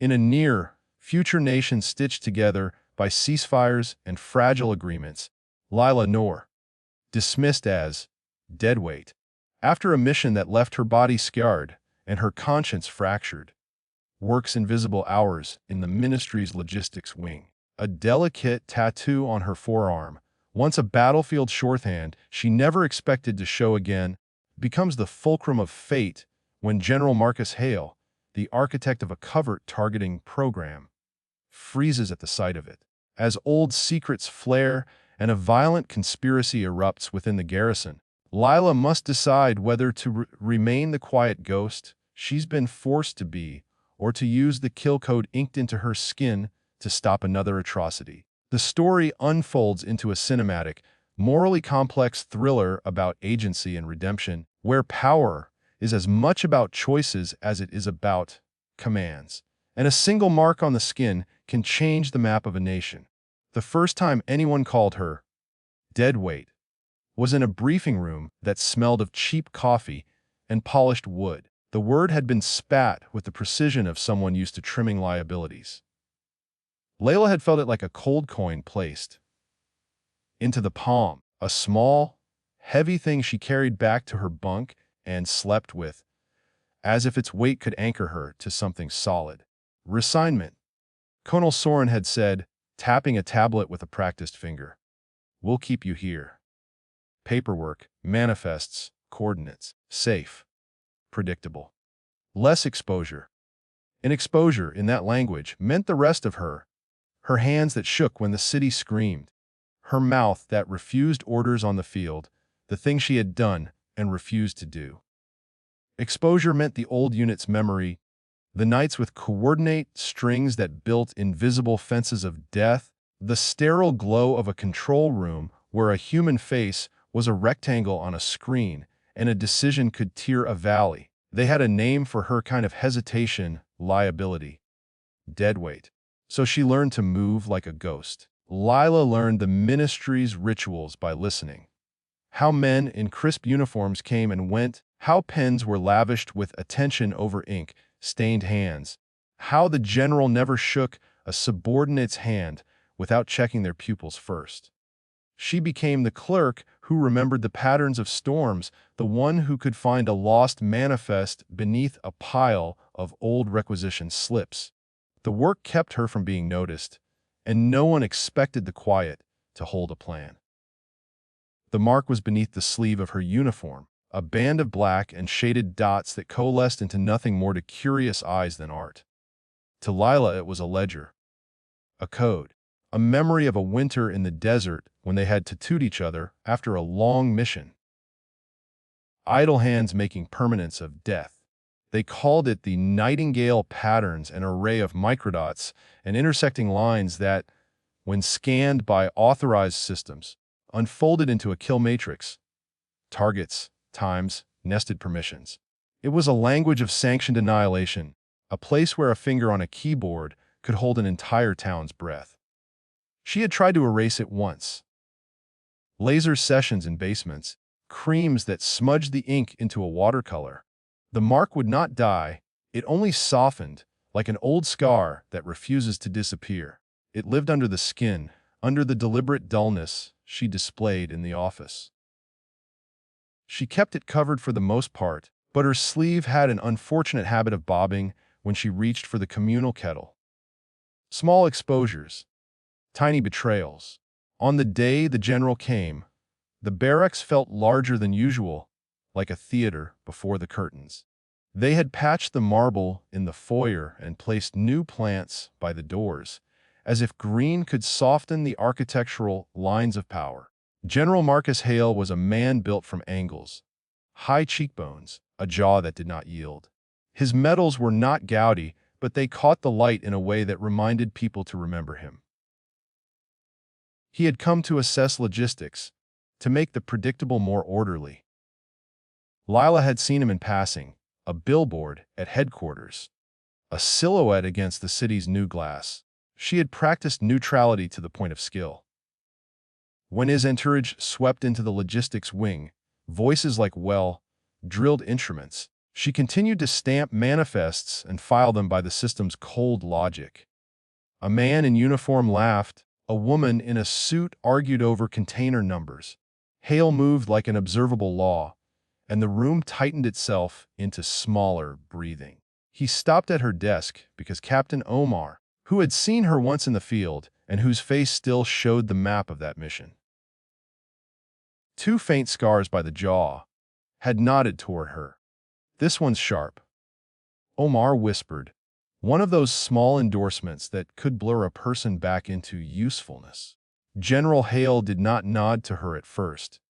In a near-future nation stitched together by ceasefires and fragile agreements, Lila Noor, dismissed as deadweight, after a mission that left her body scarred and her conscience fractured, works invisible hours in the ministry's logistics wing. A delicate tattoo on her forearm, once a battlefield shorthand she never expected to show again, becomes the fulcrum of fate when General Marcus Hale, the architect of a covert targeting program, freezes at the sight of it. As old secrets flare and a violent conspiracy erupts within the garrison, Lila must decide whether to remain the quiet ghost she's been forced to be or to use the kill code inked into her skin to stop another atrocity. The story unfolds into a cinematic, morally complex thriller about agency and redemption, where power is as much about choices as it is about commands. And a single mark on the skin can change the map of a nation. The first time anyone called her deadweight was in a briefing room that smelled of cheap coffee and polished wood. The word had been spat with the precision of someone used to trimming liabilities. Layla had felt it like a cold coin placed into the palm, a small, heavy thing she carried back to her bunk and slept with, as if its weight could anchor her to something solid. Resignment, Colonel Soren had said, tapping a tablet with a practiced finger. We'll keep you here. Paperwork, manifests, coordinates, safe, predictable. Less exposure. An exposure in that language meant the rest of her hands that shook when the city screamed, her mouth that refused orders on the field, the thing she had done and refused to do. Exposure meant the old unit's memory, the nights with coordinate strings that built invisible fences of death, the sterile glow of a control room where a human face was a rectangle on a screen and a decision could tear a valley. They had a name for her kind of hesitation, liability. Deadweight. So she learned to move like a ghost. Lila learned the ministry's rituals by listening. How men in crisp uniforms came and went, how pens were lavished with attention over ink-stained hands, how the general never shook a subordinate's hand without checking their pupils first. She became the clerk who remembered the patterns of storms, the one who could find a lost manifest beneath a pile of old requisition slips. The work kept her from being noticed, and no one expected the quiet to hold a plan. The mark was beneath the sleeve of her uniform, a band of black and shaded dots that coalesced into nothing more to curious eyes than art. To Lila it was a ledger, a code, a memory of a winter in the desert when they had tattooed each other after a long mission. Idle hands making permanence of death. They called it the nightingale patterns, an array of microdots and intersecting lines that, when scanned by authorized systems, unfolded into a kill matrix. Targets, times, nested permissions. It was a language of sanctioned annihilation, a place where a finger on a keyboard could hold an entire town's breath. She had tried to erase it once. Laser sessions in basements, creams that smudged the ink into a watercolor. The mark would not die, it only softened, like an old scar that refuses to disappear. It lived under the skin, under the deliberate dullness she displayed in the office. She kept it covered for the most part, but her sleeve had an unfortunate habit of bobbing when she reached for the communal kettle. Small exposures, tiny betrayals. On the day the general came, the barracks felt larger than usual, like a theater before the curtains. They had patched the marble in the foyer and placed new plants by the doors, as if green could soften the architectural lines of power. General Marcus Hale was a man built from angles, high cheekbones, a jaw that did not yield. His medals were not gaudy, but they caught the light in a way that reminded people to remember him. He had come to assess logistics, to make the predictable more orderly. Lila had seen him in passing, a billboard at headquarters, a silhouette against the city's new glass. She had practiced neutrality to the point of skill. When his entourage swept into the logistics wing, voices like well-drilled instruments She continued to stamp manifests and file them by the system's cold logic. A man in uniform laughed. A woman in a suit argued over container numbers. Hale moved like an observable law, and the room tightened itself into smaller breathing. He stopped at her desk because Captain Omar, who had seen her once in the field and whose face still showed the map of that mission, two faint scars by the jaw, had nodded toward her. "This one's sharp," Omar whispered, one of those small endorsements that could blur a person back into usefulness. General Hale did not nod to her at first.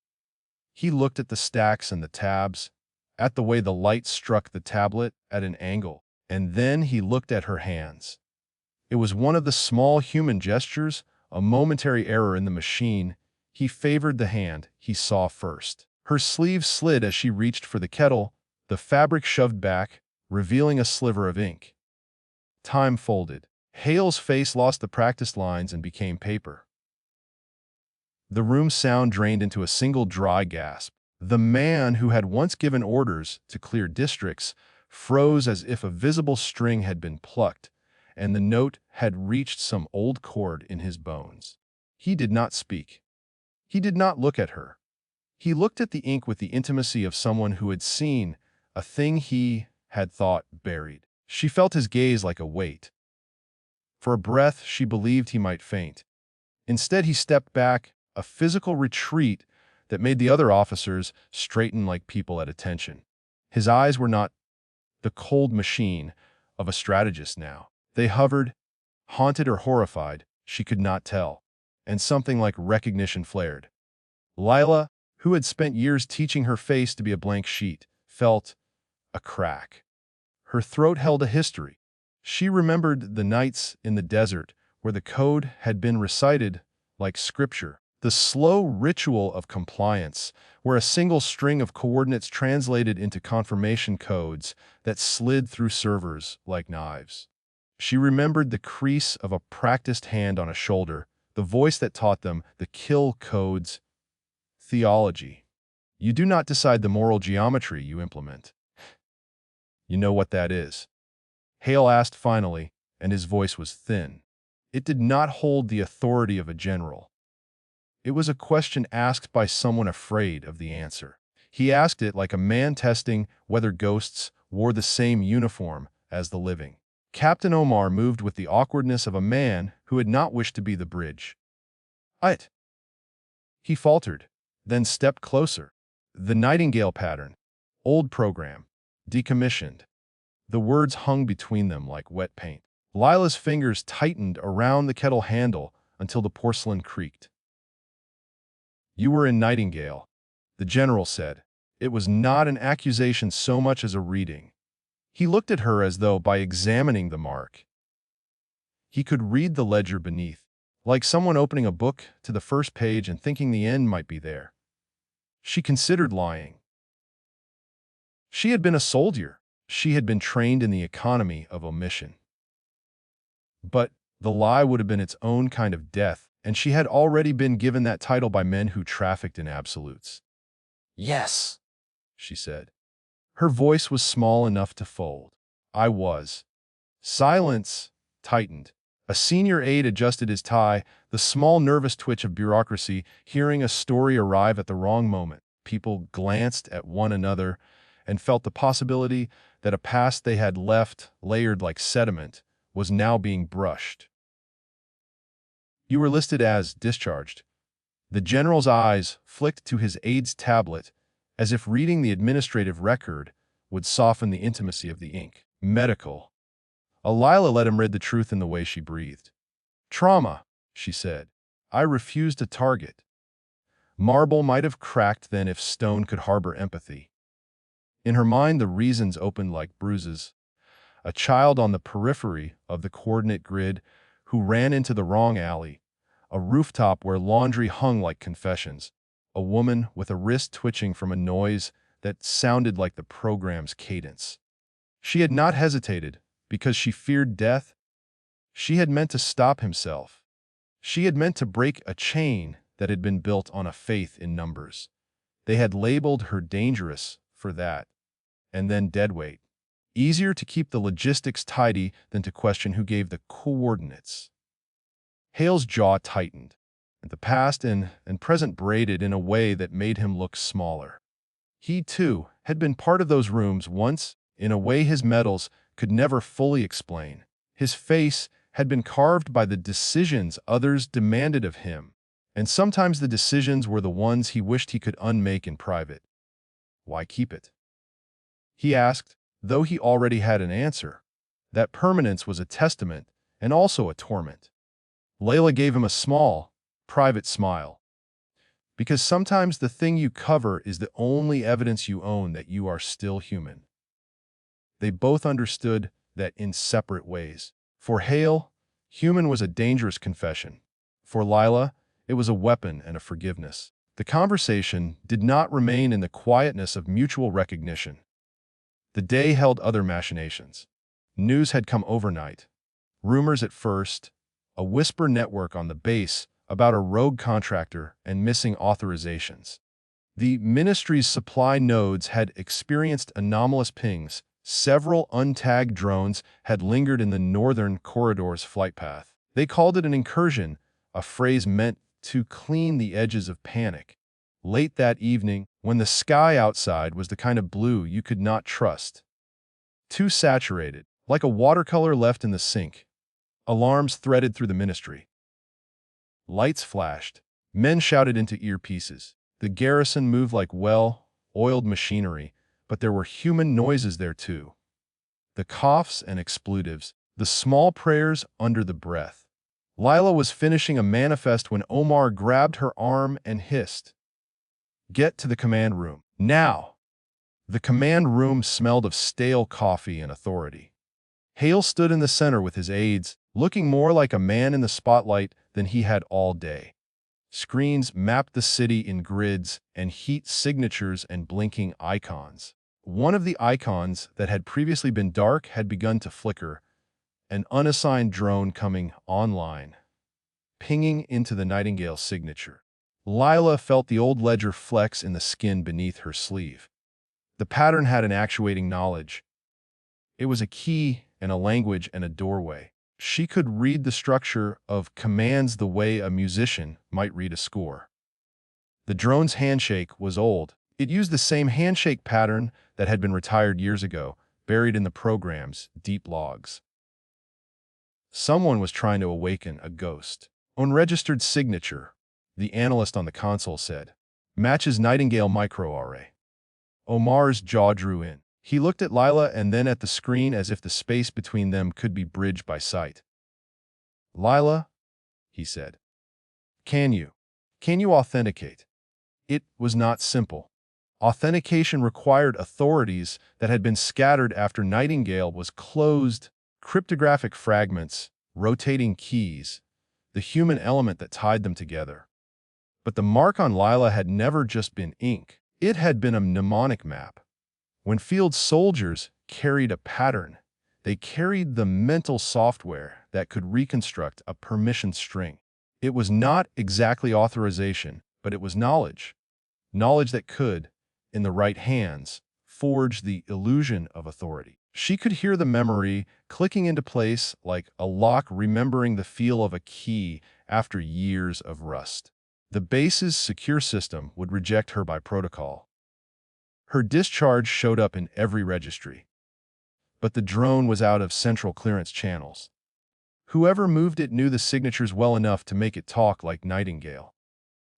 He looked at the stacks and the tabs, at the way the light struck the tablet at an angle, and then he looked at her hands. It was one of the small human gestures, a momentary error in the machine. He favored the hand he saw first. Her sleeve slid as she reached for the kettle, the fabric shoved back, revealing a sliver of ink. Time folded. Hale's face lost the practiced lines and became paper. The room's sound drained into a single dry gasp. The man who had once given orders to clear districts froze as if a visible string had been plucked, and the note had reached some old chord in his bones. He did not speak. He did not look at her. He looked at the ink with the intimacy of someone who had seen a thing he had thought buried. She felt his gaze like a weight. For a breath, she believed he might faint. Instead, he stepped back, a physical retreat that made the other officers straighten like people at attention. His eyes were not the cold machine of a strategist now. They hovered, haunted or horrified, she could not tell, and something like recognition flared. Lila, who had spent years teaching her face to be a blank sheet, felt a crack. Her throat held a history. She remembered the nights in the desert where the code had been recited like scripture, the slow ritual of compliance where a single string of coordinates translated into confirmation codes that slid through servers like knives. She remembered the crease of a practiced hand on a shoulder, the voice that taught them the kill codes. Theology. You do not decide the moral geometry you implement. You know what that is? Hale asked finally, and his voice was thin. It did not hold the authority of a general. It was a question asked by someone afraid of the answer. He asked it like a man testing whether ghosts wore the same uniform as the living. Captain Omar moved with the awkwardness of a man who had not wished to be the bridge. "It," he faltered, then stepped closer. "The Nightingale pattern. Old program. Decommissioned." The words hung between them like wet paint. Lila's fingers tightened around the kettle handle until the porcelain creaked. "You were in Nightingale," the general said. It was not an accusation so much as a reading. He looked at her as though by examining the mark, he could read the ledger beneath, like someone opening a book to the first page and thinking the end might be there. She considered lying. She had been a soldier. She had been trained in the economy of omission. But the lie would have been its own kind of death, and she had already been given that title by men who trafficked in absolutes. "Yes," she said. Her voice was small enough to fold. "I was." Silence tightened. A senior aide adjusted his tie, the small nervous twitch of bureaucracy, hearing a story arrive at the wrong moment. People glanced at one another and felt the possibility that a past they had left, layered like sediment, was now being brushed. "You were listed as discharged." The general's eyes flicked to his aide's tablet, as if reading the administrative record would soften the intimacy of the ink. "Medical." Lila let him read the truth in the way she breathed. "Trauma," she said. "I refused to target." Marble might have cracked then if stone could harbor empathy. In her mind, the reasons opened like bruises. A child on the periphery of the coordinate grid who ran into the wrong alley, a rooftop where laundry hung like confessions, a woman with a wrist twitching from a noise that sounded like the program's cadence. She had not hesitated because she feared death. She had meant to stop himself. She had meant to break a chain that had been built on a faith in numbers. They had labeled her dangerous for that, and then deadweight. Easier to keep the logistics tidy than to question who gave the coordinates. Hale's jaw tightened, and the past and present braided in a way that made him look smaller. He, too, had been part of those rooms once, in a way his metals could never fully explain. His face had been carved by the decisions others demanded of him, and sometimes the decisions were the ones he wished he could unmake in private. Why keep it? He asked, though he already had an answer. That permanence was a testament and also a torment. Layla gave him a small, private smile. Because sometimes the thing you cover is the only evidence you own that you are still human. They both understood that in separate ways. For Hale, human was a dangerous confession. For Lila, it was a weapon and a forgiveness. The conversation did not remain in the quietness of mutual recognition. The day held other machinations. News had come overnight. Rumors at first, a whisper network on the base about a rogue contractor and missing authorizations. The ministry's supply nodes had experienced anomalous pings. Several untagged drones had lingered in the northern corridor's flight path. They called it an incursion, a phrase meant to clean the edges of panic. Late that evening, when the sky outside was the kind of blue you could not trust, too saturated, like a watercolor left in the sink, alarms threaded through the ministry. Lights flashed. Men shouted into earpieces. The garrison moved like well-oiled machinery, but there were human noises there too. The coughs and expletives, the small prayers under the breath. Lila was finishing a manifest when Omar grabbed her arm and hissed, "Get to the command room, now!" The command room smelled of stale coffee and authority. Hale stood in the center with his aides, looking more like a man in the spotlight than he had all day. Screens mapped the city in grids and heat signatures and blinking icons. One of the icons that had previously been dark had begun to flicker, an unassigned drone coming online, pinging into the Nightingale signature. Lila felt the old ledger flex in the skin beneath her sleeve. The pattern had an actuating knowledge. It was a key and a language and a doorway. She could read the structure of commands the way a musician might read a score. The drone's handshake was old. It used the same handshake pattern that had been retired years ago, buried in the program's deep logs. Someone was trying to awaken a ghost. Unregistered signature, the analyst on the console said, matches Nightingale microarray. Omar's jaw drew in. He looked at Lila and then at the screen as if the space between them could be bridged by sight. "Lila," he said, Can you authenticate?" It was not simple. Authentication required authorities that had been scattered after Nightingale was closed, cryptographic fragments, rotating keys, the human element that tied them together. But the mark on Lila had never just been ink. It had been a mnemonic map. When field soldiers carried a pattern, they carried the mental software that could reconstruct a permission string. It was not exactly authorization, but it was knowledge. Knowledge that could, in the right hands, forge the illusion of authority. She could hear the memory clicking into place like a lock remembering the feel of a key after years of rust. The base's secure system would reject her by protocol. Her discharge showed up in every registry. But the drone was out of central clearance channels. Whoever moved it knew the signatures well enough to make it talk like Nightingale.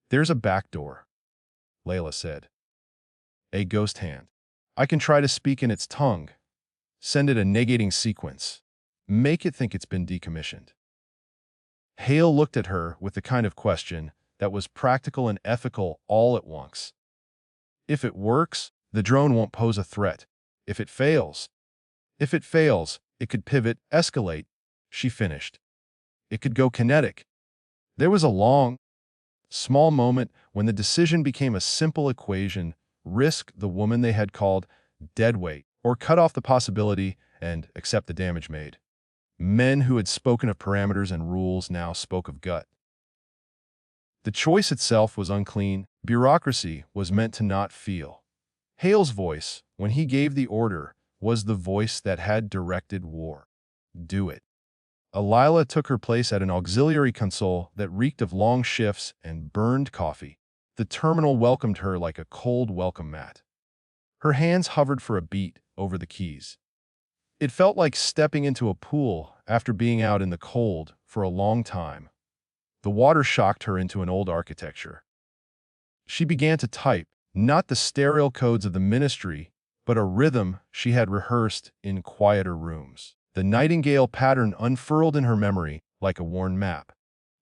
"There's a back door," Layla said. "A ghost hand. I can try to speak in its tongue. Send it a negating sequence. Make it think it's been decommissioned." Hale looked at her with the kind of question that was practical and ethical all at once. If it works, the drone won't pose a threat. If it fails, it could pivot, escalate, she finished. It could go kinetic. There was a long, small moment when the decision became a simple equation: risk the woman they had called Deadweight, or cut off the possibility and accept the damage made. Men who had spoken of parameters and rules now spoke of gut. The choice itself was unclean. Bureaucracy was meant to not feel. Hale's voice, when he gave the order, was the voice that had directed war. Do it. Lila took her place at an auxiliary console that reeked of long shifts and burned coffee. The terminal welcomed her like a cold welcome mat. Her hands hovered for a beat over the keys. It felt like stepping into a pool after being out in the cold for a long time. The water shocked her into an old architecture. She began to type, not the sterile codes of the ministry, but a rhythm she had rehearsed in quieter rooms. The nightingale pattern unfurled in her memory like a worn map.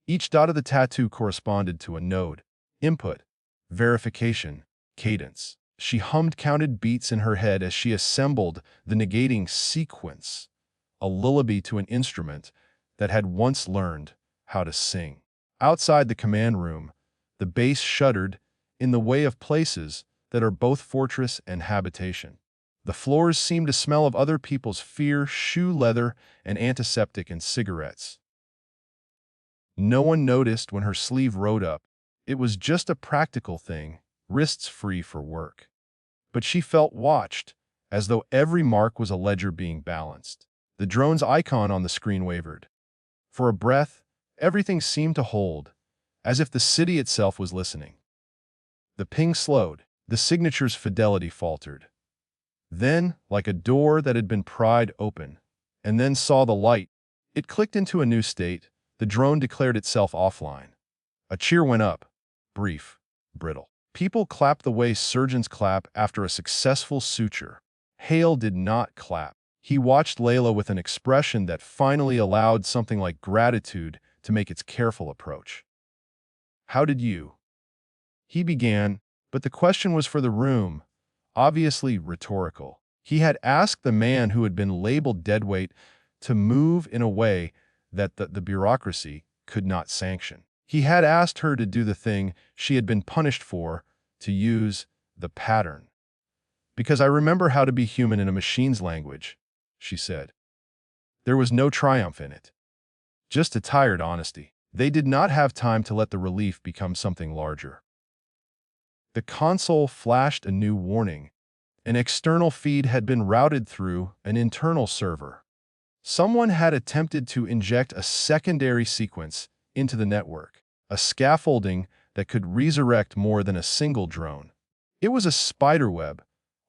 Each dot of the tattoo corresponded to a node: input, verification, cadence. She hummed counted beats in her head as she assembled the negating sequence, a lullaby to an instrument that had once learned how to sing. Outside the command room, the base shuddered in the way of places that are both fortress and habitation. The floors seemed to smell of other people's fear, shoe leather, and antiseptic and cigarettes. No one noticed when her sleeve rode up. It was just a practical thing, wrists free for work. But she felt watched, as though every mark was a ledger being balanced. The drone's icon on the screen wavered. For a breath, everything seemed to hold, as if the city itself was listening. The ping slowed. The signature's fidelity faltered. Then, like a door that had been pried open, and then saw the light, it clicked into a new state. The drone declared itself offline. A cheer went up, brief, brittle. People clapped the way surgeons clap after a successful suture. Hale did not clap. He watched Layla with an expression that finally allowed something like gratitude to make its careful approach. "How did you?" He began, but the question was for the room, obviously rhetorical. He had asked the man who had been labeled Deadweight to move in a way that the bureaucracy could not sanction. He had asked her to do the thing she had been punished for, to use the pattern. "Because I remember how to be human in a machine's language," she said. There was no triumph in it, just a tired honesty. They did not have time to let the relief become something larger. The console flashed a new warning. An external feed had been routed through an internal server. Someone had attempted to inject a secondary sequence into the network, a scaffolding that could resurrect more than a single drone. It was a spiderweb,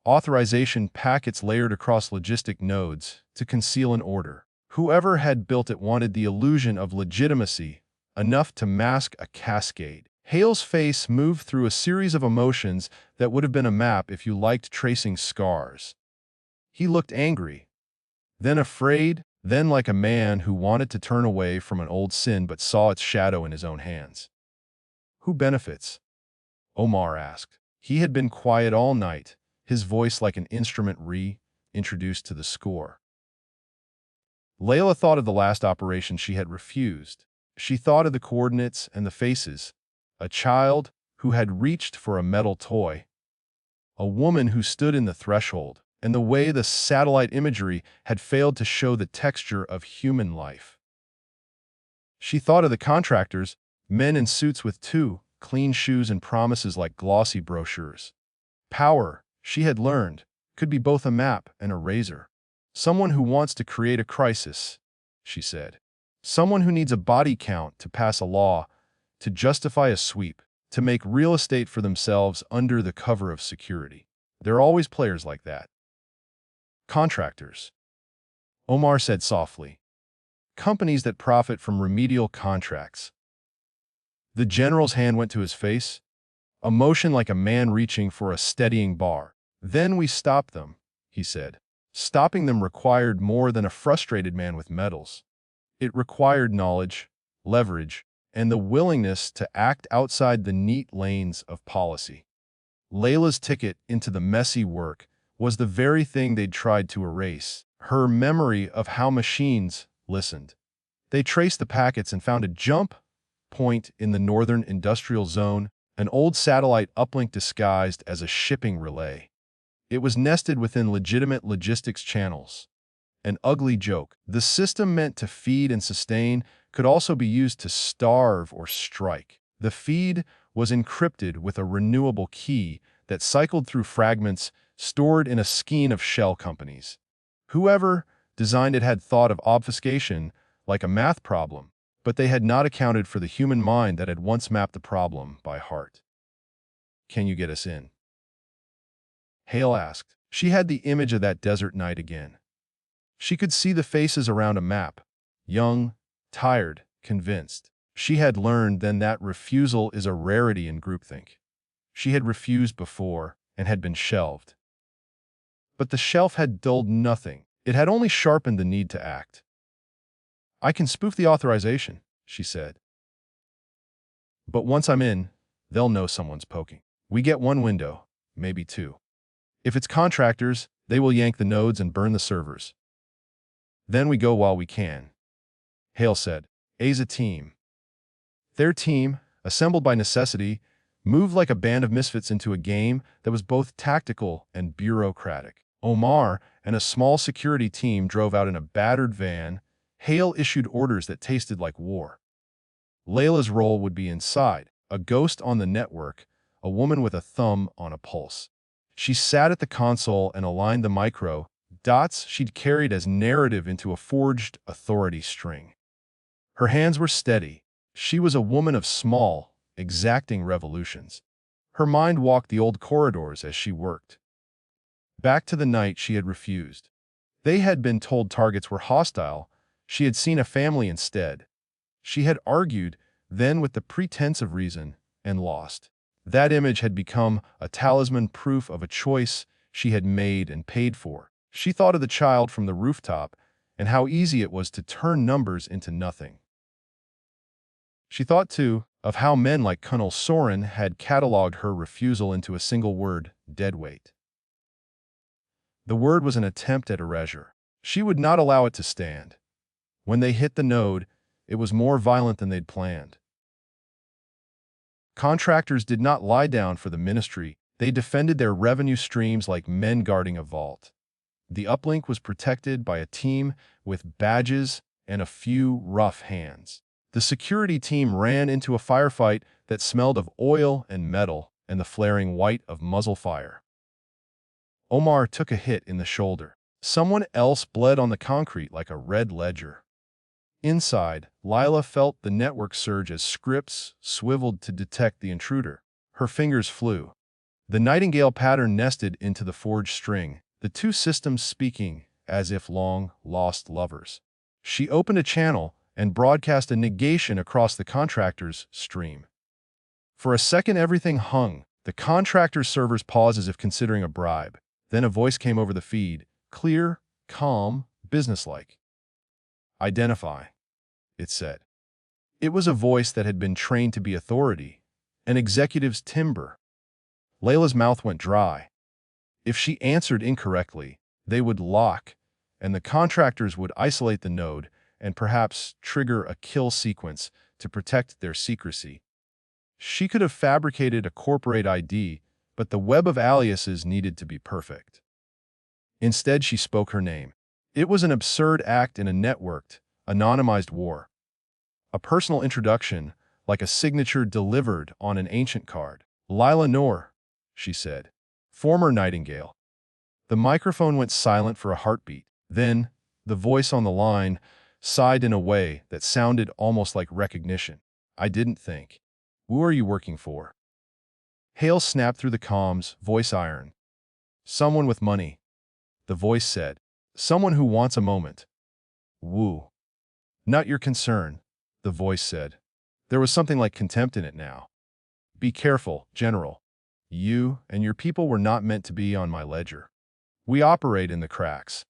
authorization packets layered across logistic nodes to conceal an order. Whoever had built it wanted the illusion of legitimacy, enough to mask a cascade. Hale's face moved through a series of emotions that would have been a map if you liked tracing scars. He looked angry, then afraid, then like a man who wanted to turn away from an old sin but saw its shadow in his own hands. "Who benefits?" Omar asked. He had been quiet all night, his voice like an instrument re-introduced to the score. Layla thought of the last operation she had refused. She thought of the coordinates and the faces. A child who had reached for a metal toy. A woman who stood in the threshold, and the way the satellite imagery had failed to show the texture of human life. She thought of the contractors, men in suits with two clean shoes and promises like glossy brochures. Power, she had learned, could be both a map and a razor. Someone who wants to create a crisis, she said. Someone who needs a body count to pass a law, to justify a sweep, to make real estate for themselves under the cover of security. There are always players like that. Contractors, Omar said softly. Companies that profit from remedial contracts. The general's hand went to his face, a motion like a man reaching for a steadying bar. "Then we stopped them," he said. Stopping them required more than a frustrated man with medals. It required knowledge, leverage, and the willingness to act outside the neat lanes of policy. Layla's ticket into the messy work was the very thing they'd tried to erase, her memory of how machines listened. They traced the packets and found a jump point in the northern industrial zone, an old satellite uplink disguised as a shipping relay. It was nested within legitimate logistics channels. An ugly joke. The system meant to feed and sustain could also be used to starve or strike. The feed was encrypted with a renewable key that cycled through fragments stored in a skein of shell companies. Whoever designed it had thought of obfuscation like a math problem, but they had not accounted for the human mind that had once mapped the problem by heart. "Can you get us in?" Hale asked. She had the image of that desert night again. She could see the faces around a map, young, tired, convinced. She had learned then that refusal is a rarity in groupthink. She had refused before and had been shelved. But the shelf had dulled nothing. It had only sharpened the need to act. "I can spoof the authorization," she said. "But once I'm in, they'll know someone's poking. We get one window, maybe two. If it's contractors, they will yank the nodes and burn the servers. Then we go while we can." Hale said. A's a team. Their team, assembled by necessity, moved like a band of misfits into a game that was both tactical and bureaucratic. Omar and a small security team drove out in a battered van. Hale issued orders that tasted like war. Layla's role would be inside, a ghost on the network, a woman with a thumb on a pulse. She sat at the console and aligned the micro dots she'd carried as narrative into a forged authority string. Her hands were steady. She was a woman of small, exacting revolutions. Her mind walked the old corridors as she worked. Back to the night she had refused. They had been told targets were hostile. She had seen a family instead. She had argued, then with the pretense of reason, and lost. That image had become a talisman proof of a choice she had made and paid for. She thought of the child from the rooftop and how easy it was to turn numbers into nothing. She thought, too, of how men like Colonel Soren had catalogued her refusal into a single word, deadweight. The word was an attempt at erasure. She would not allow it to stand. When they hit the node, it was more violent than they'd planned. Contractors did not lie down for the ministry. They defended their revenue streams like men guarding a vault. The uplink was protected by a team with badges and a few rough hands. The security team ran into a firefight that smelled of oil and metal and the flaring white of muzzle fire. Omar took a hit in the shoulder. Someone else bled on the concrete like a red ledger. Inside, Lila felt the network surge as scripts swiveled to detect the intruder. Her fingers flew. The nightingale pattern nested into the forged string, the two systems speaking as if long-lost lovers. She opened a channel and broadcast a negation across the contractor's stream. For a second everything hung. The contractor's servers paused as if considering a bribe. Then a voice came over the feed, clear, calm, businesslike. "Identify," it said. It was a voice that had been trained to be authority, an executive's timbre. Layla's mouth went dry. If she answered incorrectly, they would lock, and the contractors would isolate the node and perhaps trigger a kill sequence to protect their secrecy. She could have fabricated a corporate ID, but the web of aliases needed to be perfect. Instead, she spoke her name. It was an absurd act in a networked, anonymized war. A personal introduction, like a signature delivered on an ancient card. "Lila Noor," she said. "Former Nightingale." The microphone went silent for a heartbeat. Then, the voice on the line sighed in a way that sounded almost like recognition. "I didn't think. Who are you working for?" Hale snapped through the comms, voice iron. "Someone with money," the voice said. "Someone who wants a moment." "Woo." "Not your concern," the voice said. There was something like contempt in it now. "Be careful, General. You and your people were not meant to be on my ledger. We operate in the cracks."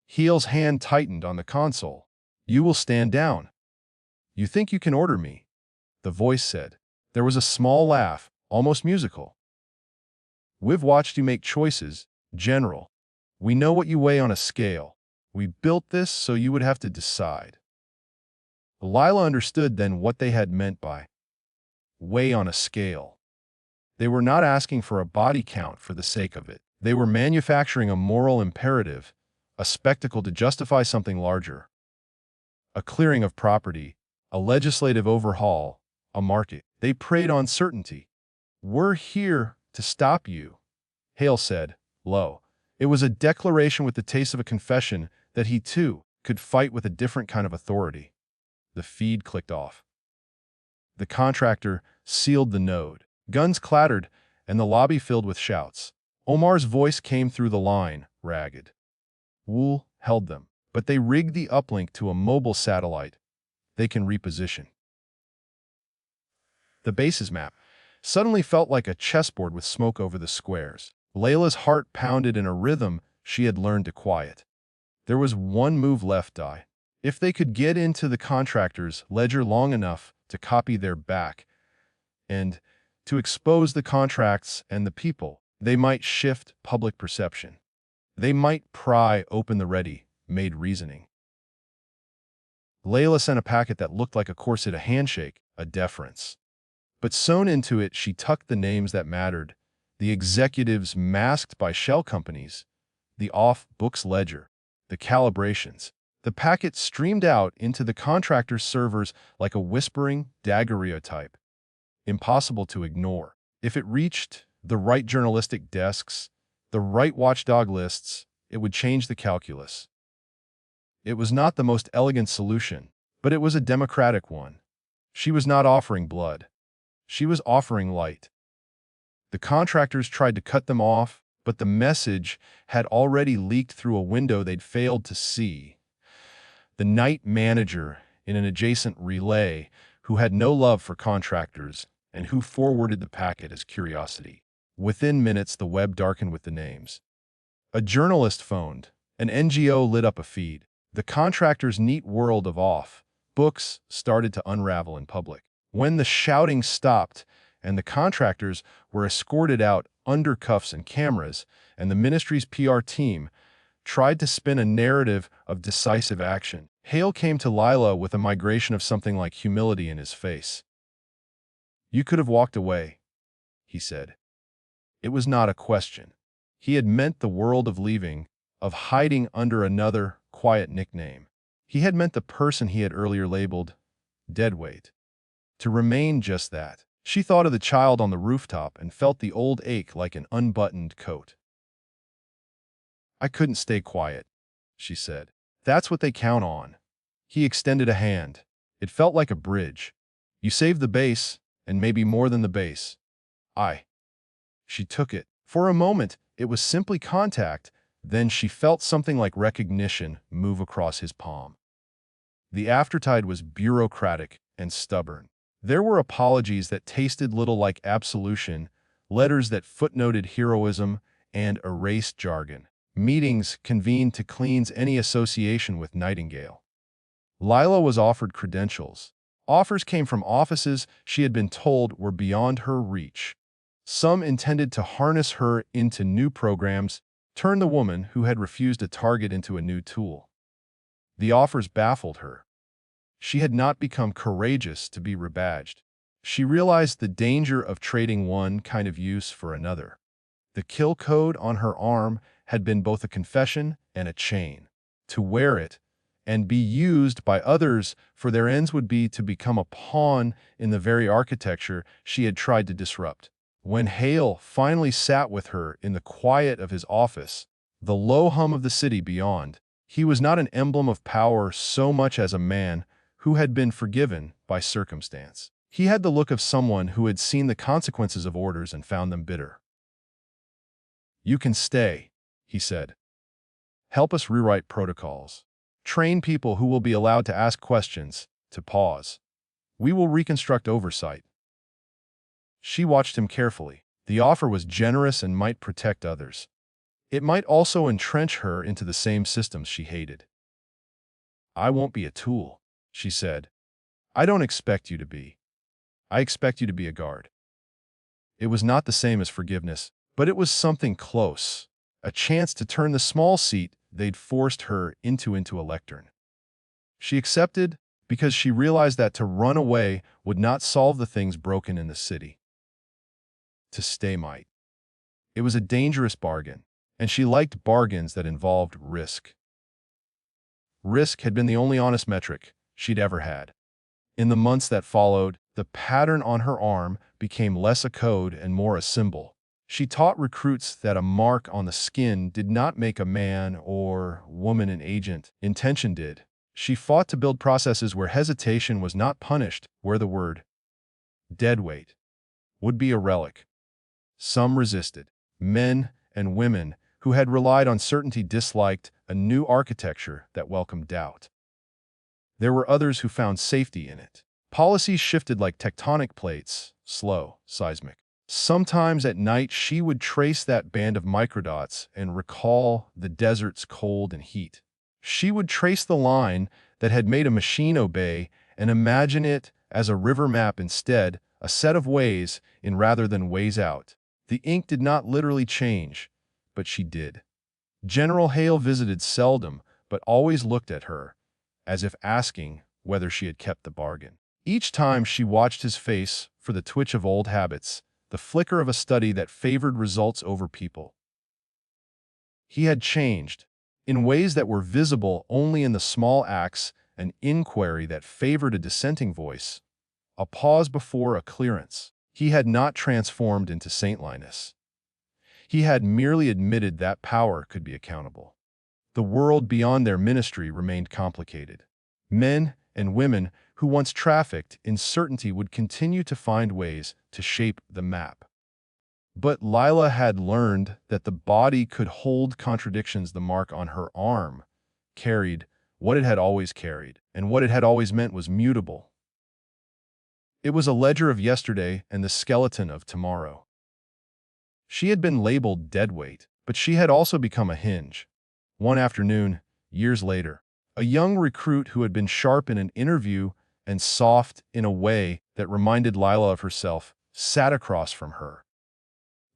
Hale's hand tightened on the console. "You will stand down." "You think you can order me?" the voice said. There was a small laugh, almost musical. "We've watched you make choices, General. We know what you weigh on a scale. We built this so you would have to decide." Lila understood then what they had meant by weigh on a scale. They were not asking for a body count for the sake of it. They were manufacturing a moral imperative, a spectacle to justify something larger. A clearing of property, a legislative overhaul, a market. They preyed on certainty. "We're here to stop you. Hale said, low. It was a declaration with the taste of a confession that he, too, could fight with a different kind of authority. The feed clicked off. The contractor sealed the node. Guns clattered, and the lobby filled with shouts. Omar's voice came through the line, ragged. Wool held them, but they rigged the uplink to a mobile satellite. They can reposition. The base's map suddenly felt like a chessboard with smoke over the squares. Layla's heart pounded in a rhythm she had learned to quiet. There was one move left, Di. If they could get into the contractor's ledger long enough to copy their back and to expose the contracts and the people, they might shift public perception. They might pry open the ready-made reasoning. Layla sent a packet that looked like a corset, a handshake, a deference. But sewn into it, she tucked the names that mattered, the executives masked by shell companies, the off-books ledger, the calibrations. The packet streamed out into the contractor's servers like a whispering daguerreotype, impossible to ignore. If it reached the right journalistic desks, the right watchdog lists, it would change the calculus. It was not the most elegant solution, but it was a democratic one. She was not offering blood. She was offering light. The contractors tried to cut them off, but the message had already leaked through a window they'd failed to see. The night manager in an adjacent relay, who had no love for contractors and who forwarded the packet as curiosity. Within minutes, the web darkened with the names. A journalist phoned. An NGO lit up a feed. The contractor's neat world of off-books started to unravel in public. When the shouting stopped and the contractors were escorted out under cuffs and cameras, and the ministry's PR team tried to spin a narrative of decisive action, Hale came to Lila with a migration of something like humility in his face. "You could have walked away," he said. It was not a question. He had meant the world of leaving, of hiding under another quiet nickname. He had meant the person he had earlier labeled Deadweight. To remain just that. She thought of the child on the rooftop and felt the old ache like an unbuttoned coat. "I couldn't stay quiet," she said. "That's what they count on." He extended a hand. It felt like a bridge. "You saved the base, and maybe more than the base." She took it. For a moment, it was simply contact. Then she felt something like recognition move across his palm. The aftertide was bureaucratic and stubborn. There were apologies that tasted little like absolution, letters that footnoted heroism and erased jargon, meetings convened to cleanse any association with Nightingale. Lila was offered credentials. Offers came from offices she had been told were beyond her reach. Some intended to harness her into new programs, turn the woman who had refused a target into a new tool. The offers baffled her. She had not become courageous to be rebadged. She realized the danger of trading one kind of use for another. The kill code on her arm had been both a confession and a chain. To wear it and be used by others for their ends would be to become a pawn in the very architecture she had tried to disrupt. When Hale finally sat with her in the quiet of his office, the low hum of the city beyond, he was not an emblem of power so much as a man who had been forgiven by circumstance. He had the look of someone who had seen the consequences of orders and found them bitter. "You can stay," he said. "Help us rewrite protocols. Train people who will be allowed to ask questions, to pause. We will reconstruct oversight." She watched him carefully. The offer was generous and might protect others. It might also entrench her into the same systems she hated. "I won't be a tool," she said. "I don't expect you to be. I expect you to be a guard." It was not the same as forgiveness, but it was something close, a chance to turn the small seat they'd forced her into a lectern. She accepted because she realized that to run away would not solve the things broken in the city. To stay might. It was a dangerous bargain, and she liked bargains that involved risk. Risk had been the only honest metric she'd ever had. In the months that followed, the pattern on her arm became less a code and more a symbol. She taught recruits that a mark on the skin did not make a man or woman an agent. Intention did. She fought to build processes where hesitation was not punished, where the word deadweight would be a relic. Some resisted. Men and women who had relied on certainty disliked a new architecture that welcomed doubt. There were others who found safety in it. Policies shifted like tectonic plates, slow, seismic. Sometimes at night she would trace that band of microdots and recall the desert's cold and heat. She would trace the line that had made a machine obey and imagine it as a river map instead, a set of ways in rather than ways out. The ink did not literally change, but she did. General Hale visited seldom, but always looked at her, as if asking whether she had kept the bargain. Each time she watched his face for the twitch of old habits, the flicker of a study that favored results over people. He had changed, in ways that were visible only in the small acts, an inquiry that favored a dissenting voice, a pause before a clearance. He had not transformed into saintliness. He had merely admitted that power could be accountable. The world beyond their ministry remained complicated. Men and women who once trafficked in certainty would continue to find ways to shape the map. But Lila had learned that the body could hold contradictions. The mark on her arm carried what it had always carried, and what it had always meant was mutable. It was a ledger of yesterday and the skeleton of tomorrow. She had been labeled deadweight, but she had also become a hinge. One afternoon, years later, a young recruit who had been sharp in an interview and soft in a way that reminded Lila of herself sat across from her.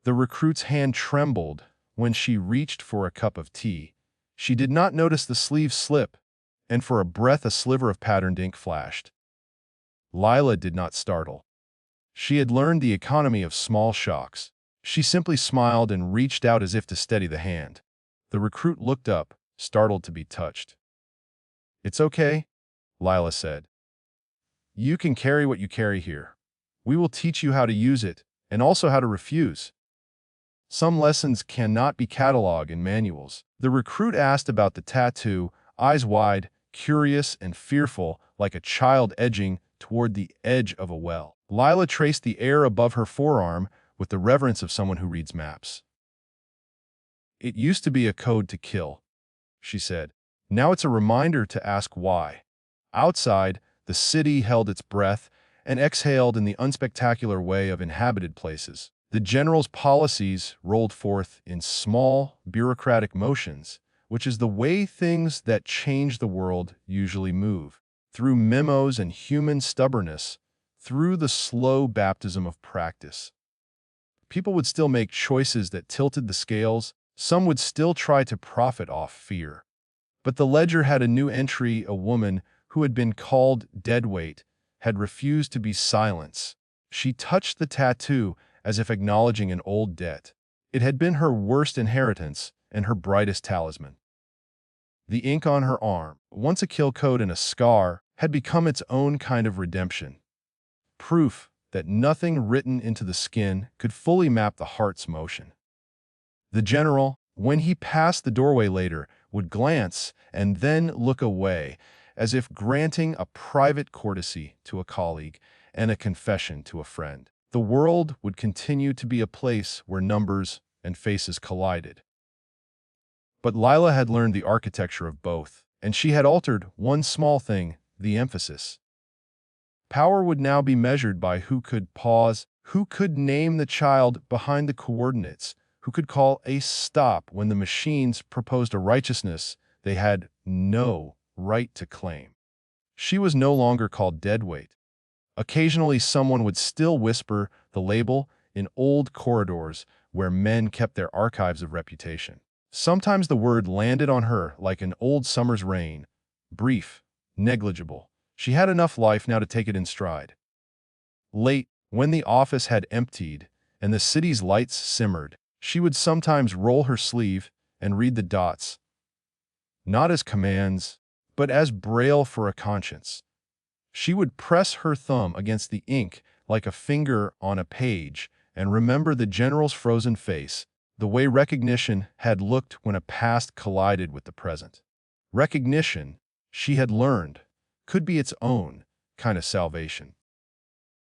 The recruit's hand trembled when she reached for a cup of tea. She did not notice the sleeve slip, and for a breath a sliver of patterned ink flashed. Lila did not startle. She had learned the economy of small shocks. She simply smiled and reached out as if to steady the hand. The recruit looked up, startled to be touched. "It's okay," Lila said. "You can carry what you carry here. We will teach you how to use it, and also how to refuse. Some lessons cannot be cataloged in manuals." The recruit asked about the tattoo, eyes wide, curious and fearful, like a child edging toward the edge of a well. Lila traced the air above her forearm with the reverence of someone who reads maps. "It used to be a code to kill," she said. "Now it's a reminder to ask why." Outside, the city held its breath and exhaled in the unspectacular way of inhabited places. The general's policies rolled forth in small, bureaucratic motions, which is the way things that change the world usually move. Through memos and human stubbornness, through the slow baptism of practice. People would still make choices that tilted the scales. Some would still try to profit off fear. But the ledger had a new entry. A woman who had been called deadweight had refused to be silenced. She touched the tattoo as if acknowledging an old debt. It had been her worst inheritance and her brightest talisman. The ink on her arm, once a kill code and a scar, had become its own kind of redemption. Proof that nothing written into the skin could fully map the heart's motion. The general, when he passed the doorway later, would glance and then look away, as if granting a private courtesy to a colleague and a confession to a friend. The world would continue to be a place where numbers and faces collided. But Lila had learned the architecture of both, and she had altered one small thing, the emphasis. Power would now be measured by who could pause, who could name the child behind the coordinates, who could call a stop when the machines proposed a righteousness they had no right to claim. She was no longer called deadweight. Occasionally someone would still whisper the label in old corridors where men kept their archives of reputation. Sometimes the word landed on her like an old summer's rain, brief, negligible. She had enough life now to take it in stride. Late, when the office had emptied and the city's lights simmered, she would sometimes roll her sleeve and read the dots, not as commands, but as braille for a conscience. She would press her thumb against the ink like a finger on a page and remember the general's frozen face, the way recognition had looked when a past collided with the present. Recognition, she had learned, could be its own kind of salvation.